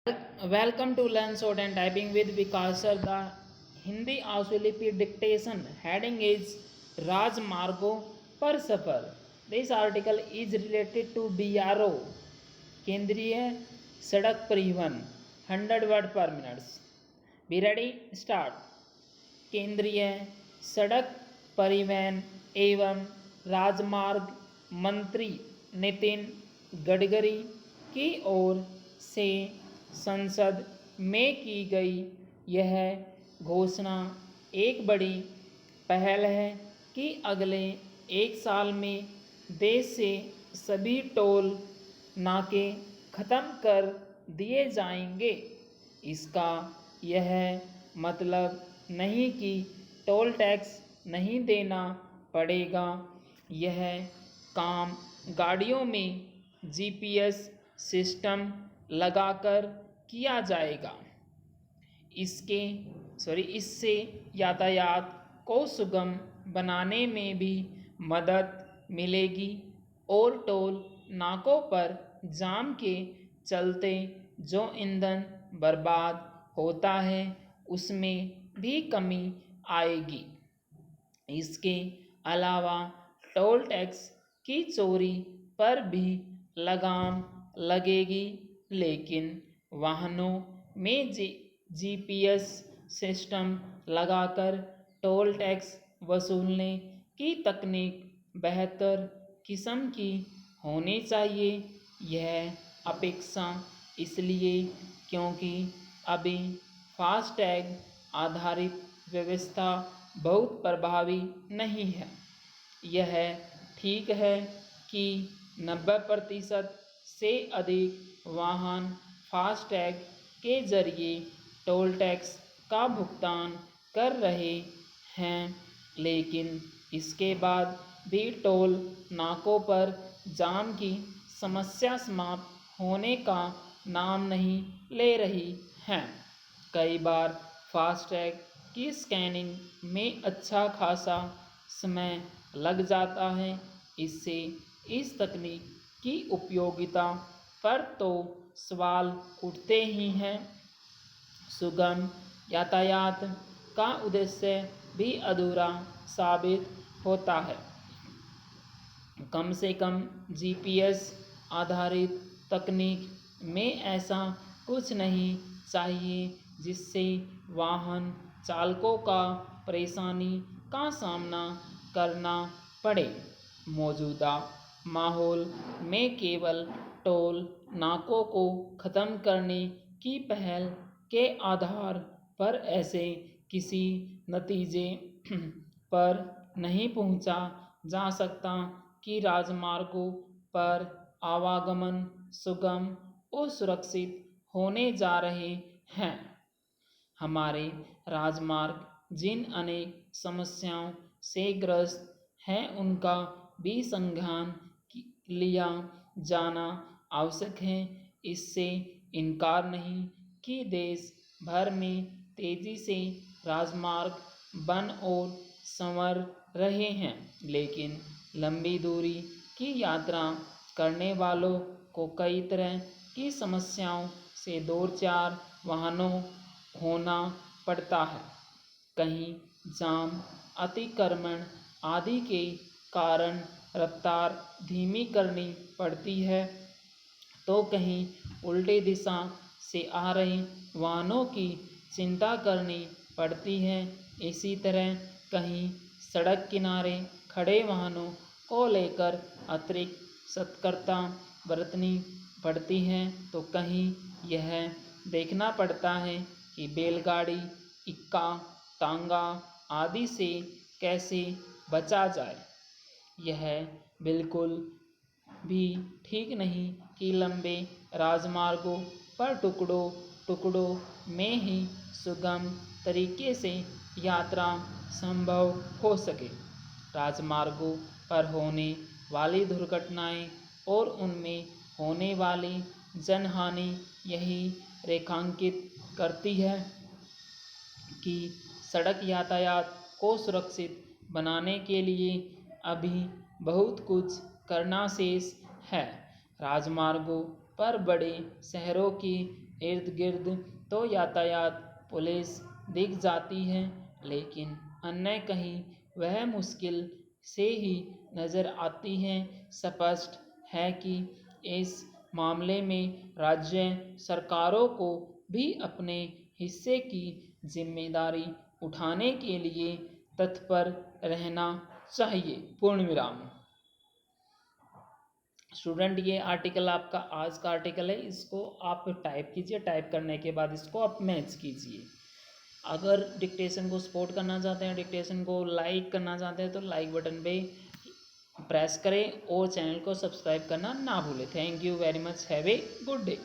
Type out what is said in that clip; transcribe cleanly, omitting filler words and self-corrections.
Welcome to Learn Short and Typing with Vikas sir. The Hindi Aushilipi dictation heading is Raj Margo पर सफर. This article is related to BRO केंद्रीय सड़क परिवहन 100 word per minute. Be ready? Start. केंद्रीय सड़क परिवहन एवं राजमार्ग मंत्री नितिन गडकरी की ओर से संसद में की गई यह घोषणा एक बड़ी पहल है कि अगले एक साल में देश से सभी टोल नाके ख़त्म कर दिए जाएंगे। इसका यह मतलब नहीं कि टोल टैक्स नहीं देना पड़ेगा। यह काम गाड़ियों में जीपीएस सिस्टम लगाकर किया जाएगा। इससे यातायात को सुगम बनाने में भी मदद मिलेगी और टोल नाकों पर जाम के चलते जो ईंधन बर्बाद होता है उसमें भी कमी आएगी। इसके अलावा टोल टैक्स की चोरी पर भी लगाम लगेगी, लेकिन वाहनों में जीपीएस सिस्टम लगाकर टोल टैक्स वसूलने की तकनीक बेहतर किस्म की होनी चाहिए। यह अपेक्षा इसलिए क्योंकि अभी फास्टैग आधारित व्यवस्था बहुत प्रभावी नहीं है। यह ठीक है कि 90% से अधिक वाहन फास्टैग के जरिए टोल टैक्स का भुगतान कर रहे हैं, लेकिन इसके बाद भी टोल नाकों पर जाम की समस्या समाप्त होने का नाम नहीं ले रही है। कई बार फास्टैग की स्कैनिंग में अच्छा खासा समय लग जाता है। इससे इस तकनीक की उपयोगिता पर तो सवाल उठते ही हैं। सुगम यातायात का उद्देश्य भी अधूरा साबित होता है। कम से कम जीपीएस आधारित तकनीक में ऐसा कुछ नहीं चाहिए जिससे वाहन चालकों का परेशानी का सामना करना पड़े। मौजूदा माहौल में केवल टोल नाकों को ख़त्म करने की पहल के आधार पर ऐसे किसी नतीजे पर नहीं पहुंचा जा सकता कि राजमार्गों पर आवागमन सुगम और सुरक्षित होने जा रहे हैं। हमारे राजमार्ग जिन अनेक समस्याओं से ग्रस्त हैं उनका भी संज्ञान लिया जाना आवश्यक है। इससे इनकार नहीं कि देश भर में तेजी से राजमार्ग बन और संवर रहे हैं, लेकिन लंबी दूरी की यात्रा करने वालों को कई तरह की समस्याओं से दो चार वाहनों होना पड़ता है। कहीं जाम, अतिक्रमण आदि के कारण रफ्तार धीमी करनी पड़ती है, तो कहीं उल्टी दिशा से आ रहे वाहनों की चिंता करनी पड़ती है। इसी तरह कहीं सड़क किनारे खड़े वाहनों को लेकर अतिरिक्त सतर्कता बरतनी पड़ती है, तो कहीं यह देखना पड़ता है कि बैलगाड़ी, इक्का, टांगा आदि से कैसे बचा जाए। यह बिल्कुल भी ठीक नहीं कि लंबे राजमार्गों पर टुकड़ों टुकड़ों में ही सुगम तरीके से यात्रा संभव हो सके। राजमार्गों पर होने वाली दुर्घटनाएं और उनमें होने वाली जनहानि यही रेखांकित करती है कि सड़क यातायात को सुरक्षित बनाने के लिए अभी बहुत कुछ करना शेष है। राजमार्गों पर बड़े शहरों की इर्द गिर्द तो यातायात पुलिस दिख जाती है, लेकिन अन्य कहीं वह मुश्किल से ही नज़र आती हैं। स्पष्ट है कि इस मामले में राज्य सरकारों को भी अपने हिस्से की जिम्मेदारी उठाने के लिए तत्पर रहना चाहिए। पूर्ण विराम। स्टूडेंट, ये आर्टिकल आपका आज का आर्टिकल है, इसको आप टाइप कीजिए। टाइप करने के बाद इसको आप मैच कीजिए। अगर डिक्टेशन को सपोर्ट करना चाहते हैं, डिक्टेशन को लाइक करना चाहते हैं, तो लाइक बटन पे प्रेस करें और चैनल को सब्सक्राइब करना ना भूलें। Thank you very much. Have a good day.